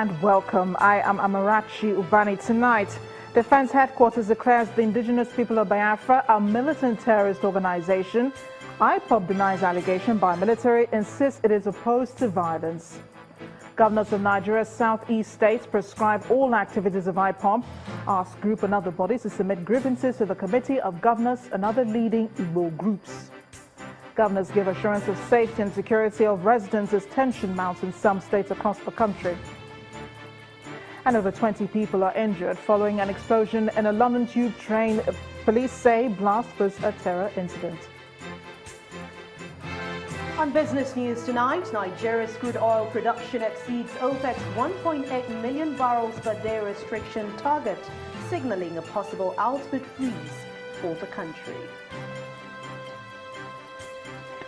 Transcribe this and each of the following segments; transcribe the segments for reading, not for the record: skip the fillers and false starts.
and welcome. I am Amarachi Ubani. Tonight, Defense Headquarters declares the Indigenous People of Biafra a militant terrorist organization. IPOB denies allegation by military, insists it is opposed to violence. Governors of Nigeria's southeast states prescribe all activities of IPOB, ask group and other bodies to submit grievances to the Committee of Governors and other leading Igbo groups. Governors give assurance of safety and security of residents as tension mounts in some states across the country. And over 20 people are injured following an explosion in a London tube train. Police say blast was a terror incident. On business news tonight, Nigeria's crude oil production exceeds OPEC's 1.8 million barrels per day restriction target, signaling a possible output freeze for the country.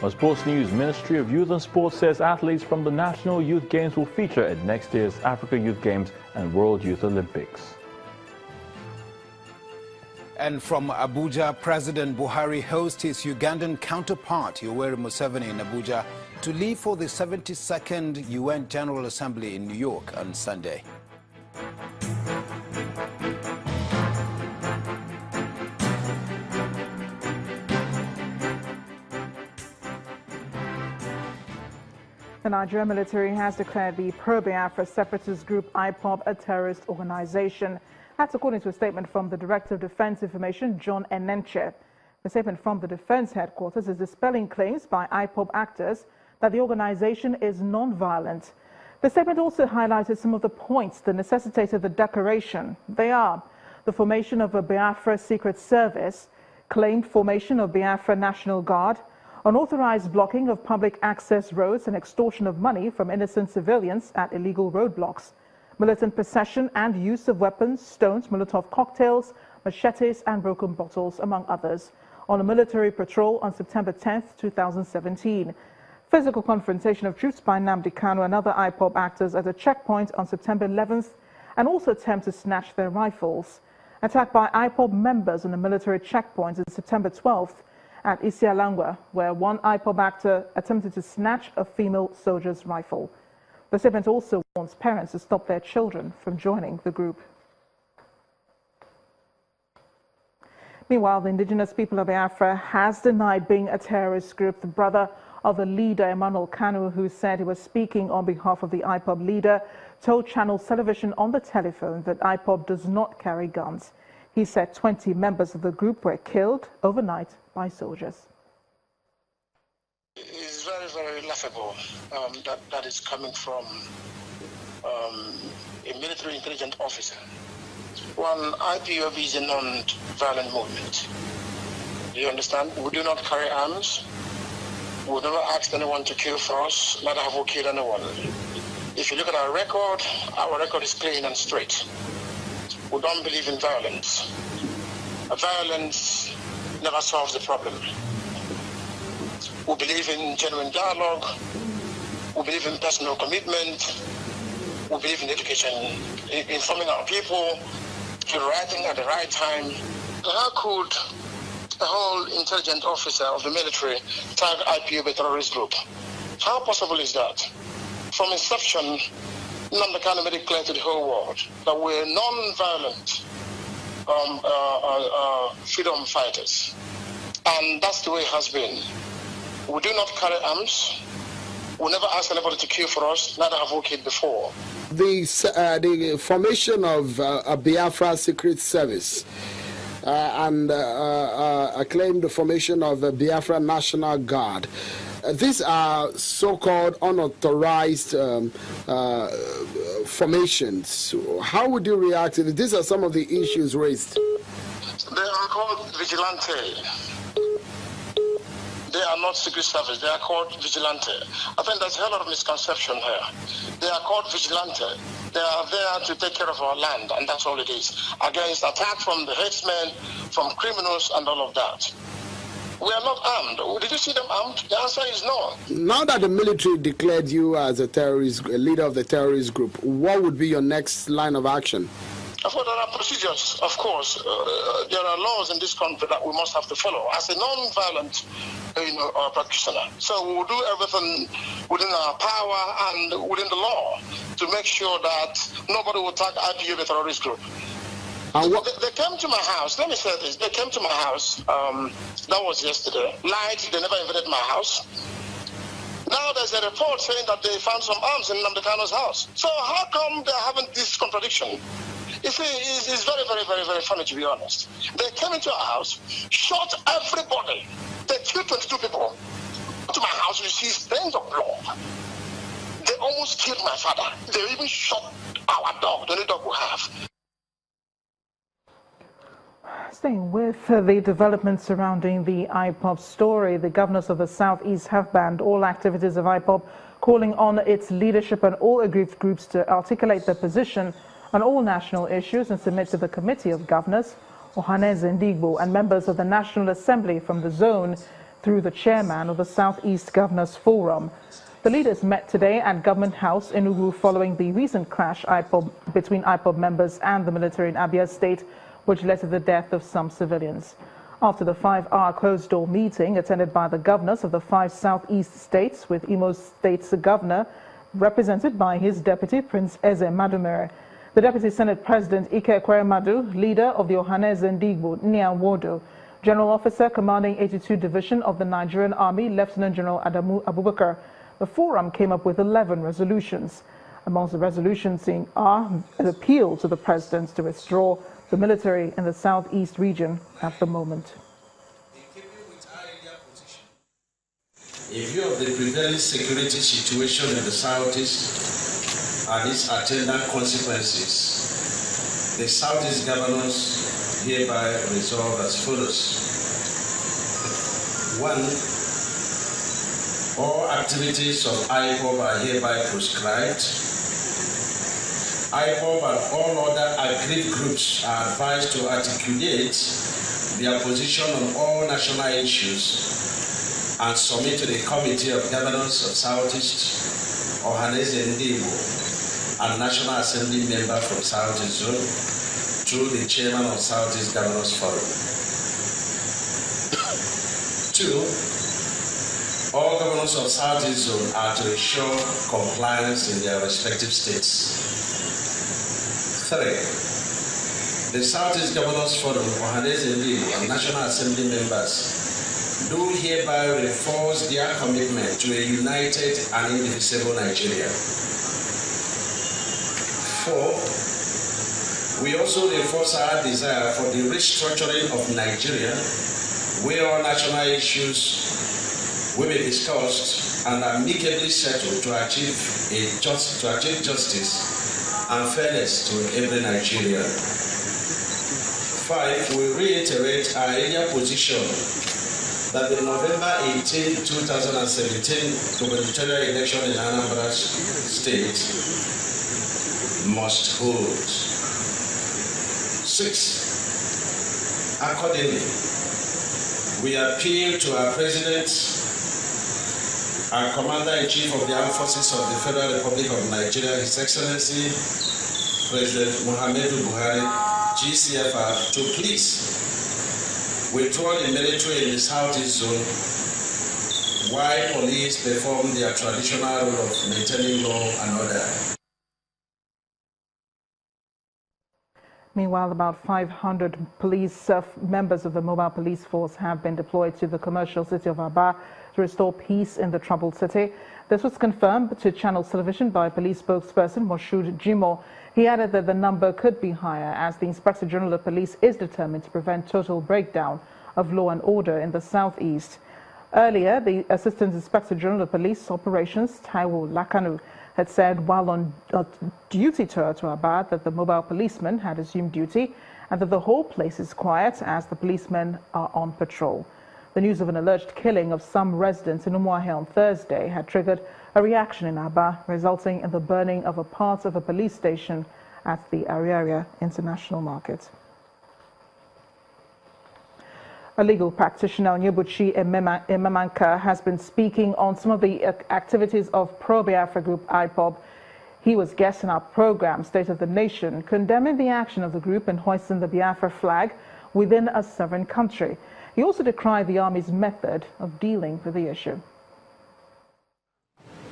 On sports news, Ministry of Youth and Sports says athletes from the National Youth Games will feature at next year's Africa Youth Games and World Youth Olympics. And from Abuja, President Buhari hosts his Ugandan counterpart, Yoweri Museveni, in Abuja to leave for the 72nd UN General Assembly in New York on Sunday. The Nigerian military has declared the pro-Biafra separatist group IPOB a terrorist organization. That's according to a statement from the Director of Defense Information, John Enenche. The statement from the Defense Headquarters is dispelling claims by IPOB actors that the organization is non-violent. The statement also highlighted some of the points that necessitated the declaration. They are the formation of a Biafra Secret Service, claimed formation of Biafra National Guard, unauthorized blocking of public access roads and extortion of money from innocent civilians at illegal roadblocks, militant possession and use of weapons, stones, Molotov cocktails, machetes and broken bottles, among others, on a military patrol on September 10, 2017. Physical confrontation of troops by Nnamdi Kanu and other IPOB actors at a checkpoint on September 11th, and also attempt to snatch their rifles. Attack by IPOB members on a military checkpoint on September 12th at Isialangwa, where one IPOB actor attempted to snatch a female soldier's rifle. The statement also warns parents to stop their children from joining the group. Meanwhile, the Indigenous People of Biafra has denied being a terrorist group. The brother of the leader, Emmanuel Kanu, who said he was speaking on behalf of the IPOB leader, told Channels Television on the telephone that IPOB does not carry guns. He said 20 members of the group were killed overnight by soldiers. It's very, very laughable that is coming from a military intelligence officer. One, IPOB is a non-violent movement. Do you understand? We do not carry arms. We never asked anyone to kill for us, neither have we killed anyone. If you look at our record is clean and straight. We don't believe in violence. Violence never solves the problem. We believe in genuine dialogue. We believe in personal commitment. We believe in education, informing our people, to the right thing at the right time. How could a whole intelligence officer of the military tag IPOB a terrorist group? How possible is that? From inception, Nnamdi Kanu made it clear to the whole world that we're non-violent freedom fighters. And that's the way it has been. We do not carry arms. We never ask anybody to kill for us, neither have we killed before. The formation of a Biafra Secret Service and claim the formation of a Biafra National Guard. These are so-called unauthorized formations. How would you react to it? These are some of the issues raised. They are called vigilante. They are not secret service. They are called vigilante. I think there's a hell of a misconception here. They are called vigilante. They are there to take care of our land, and that's all it is. Against attack from the headsmen, from criminals, and all of that. We are not armed. Did you see them armed? The answer is no. Now that the military declared you as a terrorist, a leader of the terrorist group, what would be your next line of action? Of course, there are procedures, of course. There are laws in this country that we must have to follow as a non-violent practitioner. So we will do everything within our power and within the law to make sure that nobody will tag IPOB a terrorist group. They came to my house. Let me say this. They came to my house. That was yesterday. Lied. They never invaded my house. Now there's a report saying that they found some arms in Nnamdi Kanu's house. So how come they're having this contradiction? You see, it's very, very, very, very funny, to be honest. They came into our house, shot everybody. They killed 22 people. To my house, you see stains of blood. They almost killed my father. They even shot our dog, the only dog we have. Staying with the developments surrounding the IPOB story, the governors of the Southeast have banned all activities of IPOB, calling on its leadership and all aggrieved groups to articulate their position on all national issues and submit to the Committee of Governors, Ohanaeze Ndigbo, and members of the National Assembly from the zone through the chairman of the Southeast Governors Forum. The leaders met today at Government House in Enugu following the recent clash between IPOB members and the military in Abia State, which led to the death of some civilians. After the 5-hour closed-door meeting attended by the governors of the 5 Southeast states, with Imo State's governor represented by his deputy, Prince Eze Madumere, the Deputy Senate President Ike Ekweremadu, leader of the Ohanaeze Ndigbo, Nniawodo, General Officer commanding 82 Division of the Nigerian Army, Lieutenant General Adamu Abubakar. The forum came up with 11 resolutions. Amongst the resolutions are an appeal to the president to withdraw the military in the Southeast region at the moment. In view of the prevailing security situation in the Southeast and its attendant consequences, the Southeast governors hereby resolve as follows. 1. All activities of IPOB are hereby proscribed. IPOB and all other aggrieved groups are advised to articulate their position on all national issues and submit to the Committee of Governors of Southeast, Ohanaeze Ndigbo, and National Assembly member from Southeast Zone through the Chairman of Southeast Governors Forum. 2. All governors of Southeast Zone are to ensure compliance in their respective states. 3. The Southeast Governors Forum, Ohanaeze Ndigbo, and National Assembly members do hereby reinforce their commitment to a united and indivisible Nigeria. 4. We also reinforce our desire for the restructuring of Nigeria, where all national issues will be discussed and amicably settled to achieve justice and fairness to every Nigerian. 5. We reiterate our earlier position that the November 18, 2017 gubernatorial election in Anambra State must hold. 6. Accordingly, we appeal to our President, our Commander-in-Chief of the Armed Forces of the Federal Republic of Nigeria, His Excellency President Muhammadu Buhari, GCFR, to please withdraw the military in the Southeast Zone while police perform their traditional role of maintaining law and order. Meanwhile, about 500 police members of the mobile police force have been deployed to the commercial city of Aba to restore peace in the troubled city. This was confirmed to Channels Television by police spokesperson Moshood Jimo. He added that the number could be higher as the Inspector General of Police is determined to prevent total breakdown of law and order in the southeast. Earlier, the Assistant Inspector General of Police Operations, Taiwo Lakanu, had said while on a duty tour to Aba that the mobile policemen had assumed duty and that the whole place is quiet as the policemen are on patrol. The news of an alleged killing of some residents in Umuahia on Thursday had triggered a reaction in Aba, resulting in the burning of a part of a police station at the Ariaria International Market. A legal practitioner, Nyobuchi Ememanka, has been speaking on some of the activities of pro-Biafra group IPOB. He was guest in our program, State of the Nation, condemning the action of the group in hoisting the Biafra flag within a sovereign country. He also decried the army's method of dealing with the issue.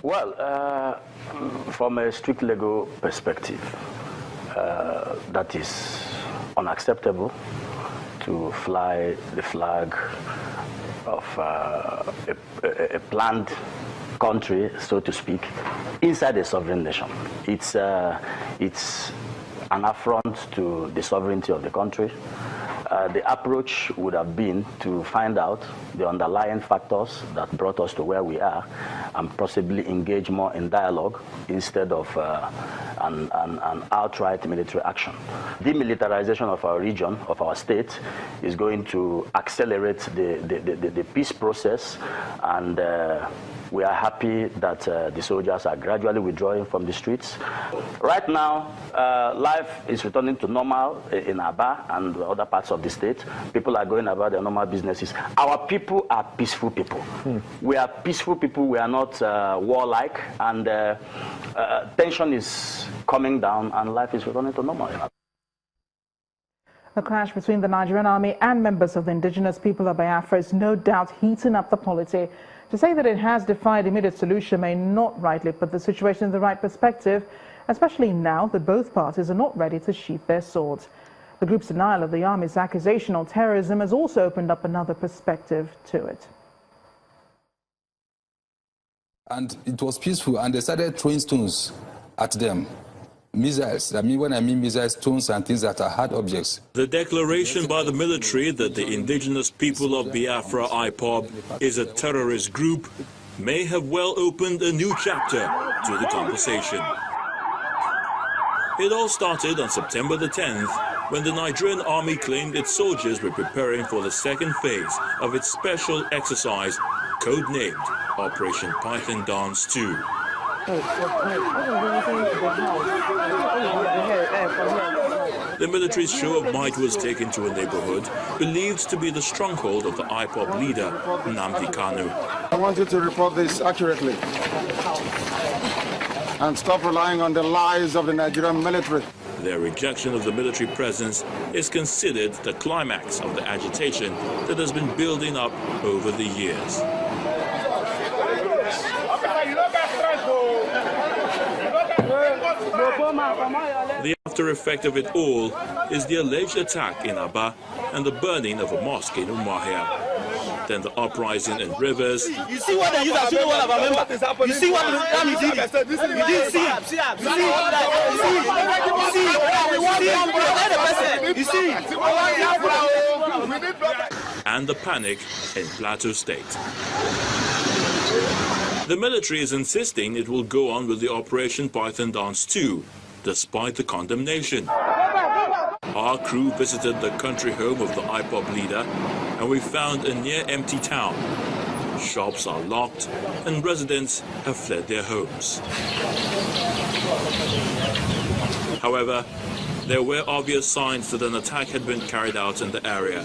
Well, from a strict legal perspective, that is unacceptable to fly the flag of a planned country, so to speak, inside a sovereign nation. It's an affront to the sovereignty of the country. The approach would have been to find out the underlying factors that brought us to where we are and possibly engage more in dialogue instead of an outright military action. Demilitarization of our region, of our state, is going to accelerate the peace process, and we are happy that the soldiers are gradually withdrawing from the streets. Right now, life is returning to normal in Aba and other parts of the state. People are going about their normal businesses. Our people are peaceful people. We are peaceful people. We are not warlike, and tension is coming down and life is returning to normal. The clash between the Nigerian army and members of the Indigenous People of Biafra is no doubt heating up the polity. To say that it has defied immediate solution may not rightly put the situation in the right perspective, especially now that both parties are not ready to sheath their swords. The group's denial of the army's accusation of terrorism has also opened up another perspective to it. And it was peaceful, and they started throwing stones at them. Missiles. When I mean missiles, stones and things that are hard objects. The declaration by the military that the Indigenous People of Biafra, IPOB, is a terrorist group may have well opened a new chapter to the conversation. It all started on September the 10th, when the Nigerian army claimed its soldiers were preparing for the second phase of its special exercise, codenamed Operation Python Dance 2. The military's show of might was taken to a neighborhood believed to be the stronghold of the IPOB leader, Nnamdi Kanu. I want you to report this accurately and stop relying on the lies of the Nigerian military. Their rejection of the military presence is considered the climax of the agitation that has been building up over the years. The after effect of it all is the alleged attack in Aba and the burning of a mosque in Umuahia. Then the uprising in Rivers. You see what they use as one of our members. You see what the army did. You didn't see it. You see. And the panic in Plateau State. The military is insisting it will go on with the Operation Python Dance 2, despite the condemnation. Our crew visited the country home of the IPOB leader, and we found a near-empty town. Shops are locked, and residents have fled their homes. However, there were obvious signs that an attack had been carried out in the area.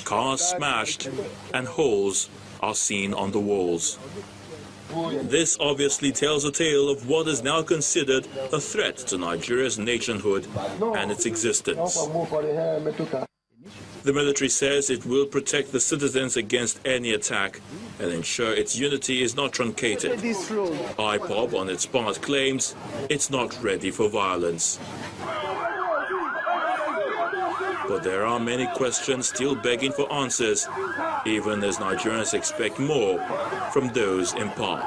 Cars smashed, and holes are seen on the walls. This obviously tells a tale of what is now considered a threat to Nigeria's nationhood and its existence. The military says it will protect the citizens against any attack and ensure its unity is not truncated. IPOB, on its part, claims it's not ready for violence. But there are many questions still begging for answers, even as Nigerians expect more from those in power.